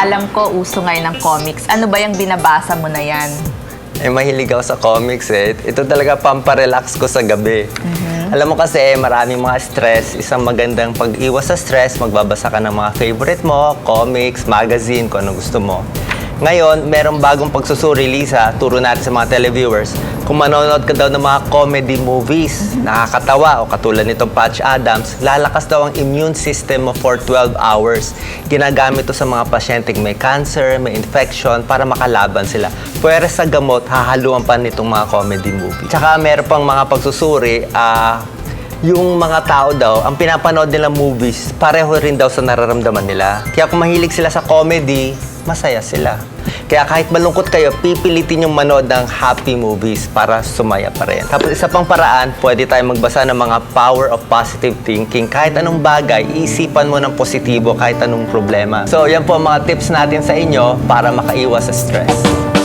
Alam ko, uso ngayon ng comics. Ano ba yung binabasa mo na yan? Eh, mahilig ako sa comics eh. Ito talaga pamparelax ko sa gabi. Alam mo kasi, maraming mga stress. Isang magandang pag-iwas sa stress, magbabasa ka ng mga favorite mo, comics, magazine, kung ano gusto mo. Ngayon, merong bagong pagsusuri, Lisa. Turo natin sa mga televiewers. Kung manonood ka daw ng mga comedy movies, nakakatawa o katulad nitong Patch Adams, lalakas daw ang immune system mo for 12 hours. Ginagamit to sa mga pasyenteng may cancer, may infection, para makalaban sila. Pwede sa gamot, hahaluan pa nitong mga comedy movie. Tsaka meron pang mga pagsusuri, yung mga tao daw, ang pinapanood nilang movies, pareho rin daw sa nararamdaman nila. Kaya kung mahilig sila sa comedy, masaya sila. Kaya kahit malungkot kayo, pipilitin yung manood ng happy movies para sumaya pa rin. Tapos isa pang paraan, pwede tayo magbasa ng mga power of positive thinking. Kahit anong bagay, iisipan mo ng positibo kahit anong problema. So yan po ang mga tips natin sa inyo para makaiwas sa stress.